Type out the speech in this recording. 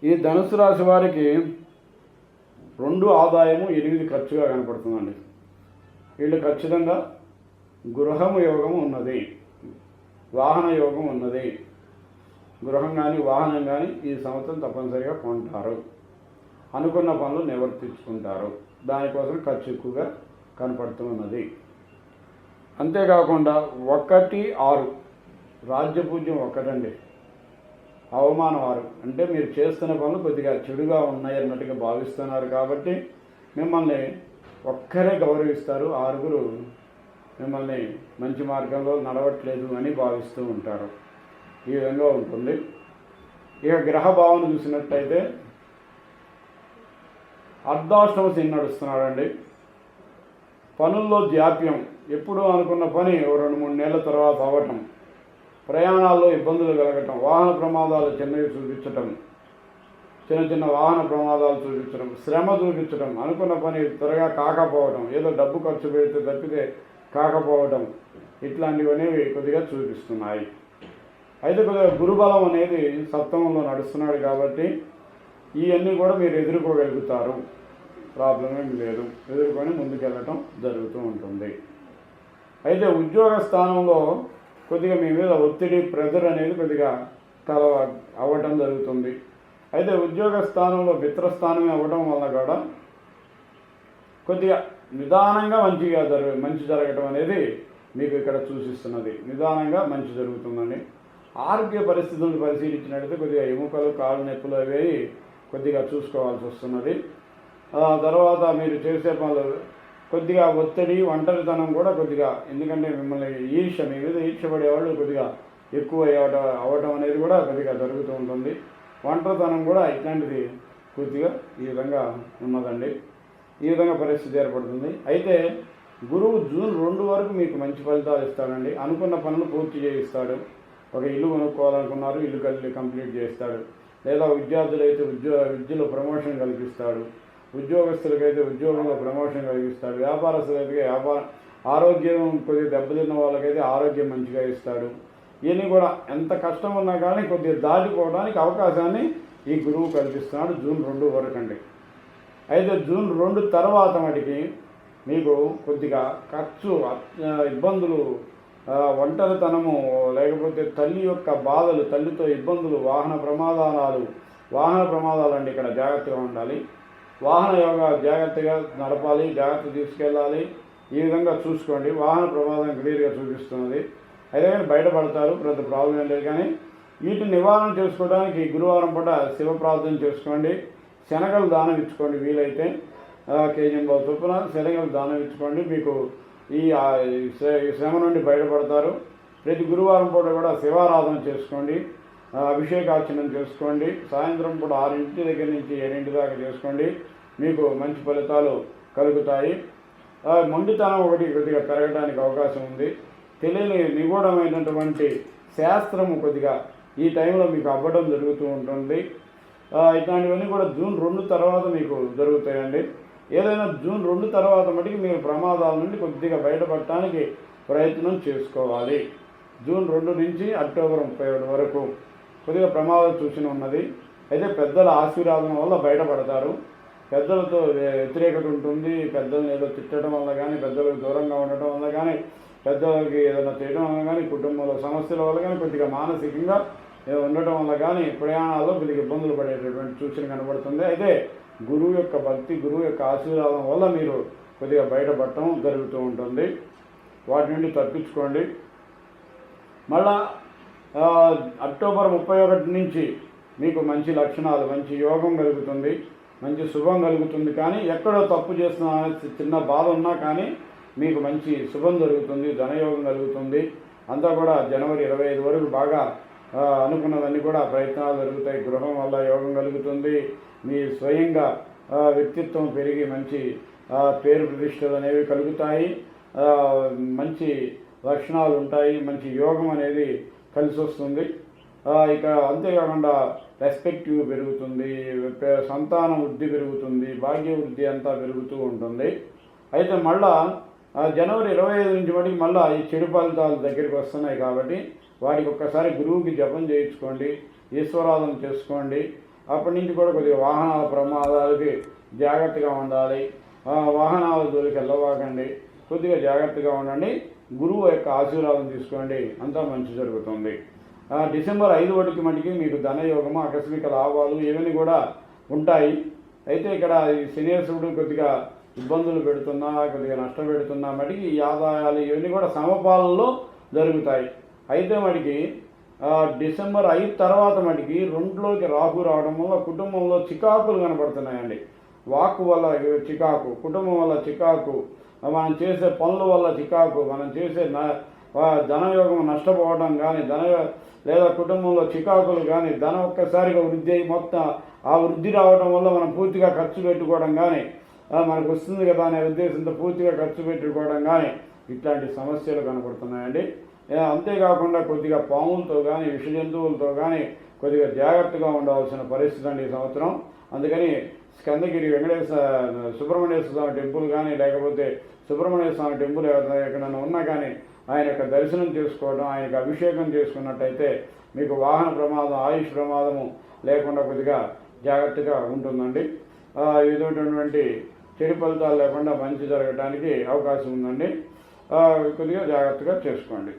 ఈ ధనుసు రాశి వారికి 2 ఆదాయము 8 ఖర్చుగా కనపడుతుందండి. వీళ్ళు ఖచ్చితంగా గృహము యోగం ఉన్నది, వాహన యోగం ఉన్నది. గృహం కానీ వాహనం కానీ ఈ సంవత్సరం తప్పనిసరిగా కొంటారు. అనుకున్న పనులు నివర్తించుకుంటారు. దానికోసం ఖర్చు ఎక్కువగా కనపడుతూ ఉన్నది. అంతేకాకుండా 1, 6 రాజ్యపూజ్యం 1 అండి, అవమానం 6. అంటే మీరు చేస్తున్న పనులు కొద్దిగా చెడుగా ఉన్నాయి అన్నట్టుగా భావిస్తున్నారు కాబట్టి మిమ్మల్ని ఒక్కరే గౌరవిస్తారు. 6 మిమ్మల్ని మంచి మార్గంలో నడవట్లేదు అని భావిస్తూ ఉంటారు. ఈ విధంగా ఉంటుంది. ఇక గ్రహ భావన చూసినట్టయితే అర్ధాష్టమ శని నడుస్తున్నాడండి. పనుల్లో జాప్యం, ఎప్పుడూ అనుకున్న పని 2-3 నెలల తర్వాత అవ్వటం, ప్రయాణాల్లో ఇబ్బందులు కలగటం, వాహన ప్రమాదాలు చిన్నవి చూపించటం, చిన్న వాహన ప్రమాదాలు చూపించడం, శ్రమ చూపించడం, అనుకున్న పని త్వరగా కాకపోవడం, ఏదో డబ్బు ఖర్చు పెడితే తప్పితే కాకపోవడం, ఇట్లాంటివన్నీ కొద్దిగా చూపిస్తున్నాయి. అయితే కొద్దిగా గురుబలం అనేది సప్తమంలో నడుస్తున్నాడు కాబట్టి ఇవన్నీ కూడా మీరు ఎదుర్కోగలుగుతారు. ప్రాబ్లం ఏం లేదు, ఎదుర్కొని ముందుకెళ్ళటం జరుగుతూ ఉంటుంది. అయితే ఉద్యోగ స్థానంలో కొద్దిగా మీ మీద ఒత్తిడి, ప్రెజర్ అనేది కొద్దిగా అవ్వటం జరుగుతుంది. అయితే ఉద్యోగ స్థానంలో మిత్రస్థానమే అవ్వడం వల్ల కూడా కొద్దిగా నిదానంగా మంచి జరగటం అనేది మీకు ఇక్కడ సూచిస్తున్నది. నిదానంగా మంచి జరుగుతుందండి. ఆరోగ్య పరిస్థితులను పరిశీలించినట్లయితే కొద్దిగా ఎముకలు, కాళ్ళు నొప్పులు అవి కొద్దిగా చూసుకోవాల్సి వస్తున్నది. తర్వాత మీరు చేసే పనులు కొద్దిగా ఒత్తిడి, ఒంటరితనం కూడా కొద్దిగా, ఎందుకంటే మిమ్మల్ని మీ మీద ఈర్ష్యపడేవాళ్ళు కొద్దిగా ఎక్కువ అవ్వటం అనేది కూడా కొద్దిగా జరుగుతూ ఉంటుంది. ఒంటరితనం కూడా ఇట్లాంటిది కొద్దిగా ఈ విధంగా ఉన్నదండి. ఈ విధంగా పరిస్థితి ఏర్పడుతుంది. అయితే గురువు జూన్ 2 వరకు మీకు మంచి ఫలితాలు ఇస్తాడండి. అనుకున్న పనులు పూర్తి చేయిస్తాడు. ఒక ఇల్లు కొనుక్కోవాలనుకున్నారు, ఇల్లు కంప్లీట్ చేస్తాడు. లేదా విద్యార్థులైతే విద్యలో ప్రమోషన్ కల్పిస్తాడు. ఉద్యోగస్తులకైతే ఉద్యోగంలో ప్రమోషన్ కలిగిస్తాడు. వ్యాపారస్తులైతే ఆరోగ్యం కొద్దిగా దెబ్బతిన్న వాళ్ళకైతే ఆరోగ్యం మంచిగా ఇస్తాడు. ఇవన్నీ కూడా ఎంత కష్టం ఉన్నా కానీ కొద్దిగా దాటిపోవడానికి అవకాశాన్ని ఈ గురువు కల్పిస్తున్నాడు జూన్ 2 వరకు అండి. అయితే జూన్ 2 తర్వాత మటుకి మీకు కొద్దిగా ఖర్చు, ఇబ్బందులు, ఒంటరితనము, లేకపోతే తల్లి యొక్క బాధలు, తల్లితో ఇబ్బందులు, వాహన ప్రమాదాలు అండి. ఇక్కడ జాగ్రత్తగా ఉండాలి. వాహన యోగా జాగ్రత్తగా నడపాలి, జాగ్రత్త తీసుకెళ్ళాలి. ఈ విధంగా చూసుకోండి. వాహన ప్రమాదం క్లియర్గా చూపిస్తున్నది. అయితే కానీ బయటపడతారు, పెద్ద ప్రాబ్లం ఏం లేదు. కానీ వీటిని నివారణ చేసుకోవడానికి గురువారం పూట శివ ప్రార్థన చేసుకోండి. శనగలు దానం ఇచ్చుకోండి. వీలైతే కేజీ చొప్పున శనగలు దానం ఇచ్చుకోండి. మీకు ఈ శ్రమ నుండి బయటపడతారు. ప్రతి గురువారం పూట కూడా శివారాధన చేసుకోండి, అభిషేకార్చనం చేసుకోండి. సాయంత్రం పూట 6 దగ్గర నుంచి 7 దాకా చేసుకోండి. మీకు మంచి ఫలితాలు కలుగుతాయి. మొండితనం ఒకటి కొద్దిగా పెరగడానికి అవకాశం ఉంది. తెలియని నిగూఢమైనటువంటి శాస్త్రము కొద్దిగా ఈ టైంలో మీకు అవ్వడం జరుగుతూ ఉంటుంది. ఇట్లాంటివన్నీ కూడా జూన్ 2 తర్వాత మీకు జరుగుతాయండి. ఏదైనా జూన్ 2 తర్వాత మటుకు మీరు ప్రమాదాల నుండి కొద్దిగా బయటపడటానికి ప్రయత్నం చేసుకోవాలి. జూన్ 2 నుంచి అక్టోబర్ 31 వరకు కొద్దిగా ప్రమాదం సూచన ఉన్నది. అయితే పెద్దల ఆశీర్వాదం వల్ల బయటపడతారు. పెద్దలతో వ్యతిరేకత ఉంటుంది. పెద్దలను ఏదో తిట్టడం వల్ల కానీ, పెద్దలకు దూరంగా ఉండటం వల్ల కానీ, పెద్దలకి ఏదైనా చేయడం వల్ల కానీ, కుటుంబంలో సమస్యల వల్ల కానీ, కొద్దిగా మానసికంగా ఉండటం వల్ల కానీ ప్రయాణాల్లో కొద్దిగా ఇబ్బందులు పడేటటువంటి సూచన కనబడుతుంది. అయితే గురువు యొక్క భక్తి, గురువు యొక్క ఆశీర్వాదం వల్ల మీరు కొద్దిగా బయటపడటం జరుగుతూ ఉంటుంది. వాటి నుండి తప్పించుకోండి. మళ్ళా అక్టోబర్ 31 నుంచి మీకు మంచి లక్షణాలు, మంచి యోగం కలుగుతుంది, మంచి శుభం కలుగుతుంది. కానీ ఎక్కడో తప్పు చేస్తున్నా చిన్న బాధ ఉన్నా కానీ మీకు మంచి శుభం జరుగుతుంది, ధనయోగం కలుగుతుంది. అంతా కూడా జనవరి 25 వరకు బాగా అనుకున్నవన్నీ కూడా ప్రయత్నాలు జరుగుతాయి. గృహం వల్ల యోగం కలుగుతుంది. మీ స్వయంగా వ్యక్తిత్వం పెరిగి మంచి పేరు ప్రతిష్టలు అనేవి కలుగుతాయి. మంచి లక్షణాలు ఉంటాయి. మంచి యోగం అనేది కలిసి వస్తుంది. ఇక అంతేకాకుండా రెస్పెక్టివ్ పెరుగుతుంది, సంతానం వృద్ధి పెరుగుతుంది, భాగ్య వృద్ధి అంతా పెరుగుతూ ఉంటుంది. అయితే మళ్ళా జనవరి 25 నుంచి మటుకు మళ్ళీ ఈ చెడు ఫలితాలు దగ్గరికి వస్తున్నాయి కాబట్టి వాటికి ఒక్కసారి గురువుకి జపం చేయించుకోండి, ఈశ్వరాధన చేసుకోండి. అప్పటి నుంచి కూడా కొద్దిగా వాహనాల ప్రమాదాలకి జాగ్రత్తగా ఉండాలి. వాహనాల జోలికి వెళ్ళవాకండి, కొద్దిగా జాగ్రత్తగా ఉండండి. గురువు యొక్క ఆశీర్వాదం తీసుకోండి, అంతా మంచి జరుగుతుంది. డిసెంబర్ 5 వరకు మటుకి మీకు ధనయోగము, ఆకస్మిక లాభాలు ఇవన్నీ కూడా ఉంటాయి. అయితే ఇక్కడ ఈ శనేశ్వరుడు కొద్దిగా ఇబ్బందులు పెడుతున్నా, కొద్దిగా నష్టం పెడుతున్నా మటుకి ఈ ఆదాయాలు ఇవన్నీ కూడా సమపాలలో జరుగుతాయి. అయితే మటుకి డిసెంబర్ 5 తర్వాత మటుకి 2లోకి రాహు రావడం వల్ల కుటుంబంలో చికాకులు కనపడుతున్నాయండి. వాక్కు వల్ల చికాకు, కుటుంబం వల్ల చికాకు, మనం చేసే పనుల వల్ల చికాకు, మనం చేసే ధనయోగం నష్టపోవడం కానీ, లేదా కుటుంబంలో చికాకులు కానీ, ధనం ఒక్కసారిగా వృద్ధి అయ్యి మొత్తం ఆ వృద్ధి రావడం వల్ల మనం పూర్తిగా ఖర్చు పెట్టుకోవడం కానీ, మనకు వస్తుంది కదా అనే ఉద్దేశంతో పూర్తిగా ఖర్చు పెట్టుకోవడం కానీ ఇట్లాంటి సమస్యలు కనపడుతున్నాయండి. అంతేకాకుండా కొద్దిగా పాములతో కానీ, విష జంతువులతో కానీ కొద్దిగా జాగ్రత్తగా ఉండవలసిన పరిస్థితి అండి ఈ సంవత్సరం. అందుకని స్కందగిరి సుబ్రహ్మణ్యేశ్వర స్వామి టెంపుల్ కానీ, లేకపోతే సుబ్రహ్మణ్య స్వామి టెంపుల్ ఎక్కడైనా ఉన్నా కానీ ఆయన యొక్క దర్శనం చేసుకోవడం, ఆయనకు అభిషేకం చేసుకున్నట్టయితే మీకు వాహన ప్రమాదం, ఆయుష్ ప్రమాదము లేకుండా కొద్దిగా జాగ్రత్తగా ఉంటుందండి. ఇటువంటి చెడు ఫలితాలు లేకుండా మంచి జరగడానికి అవకాశం ఉందండి. కొద్దిగా జాగ్రత్తగా చేసుకోండి.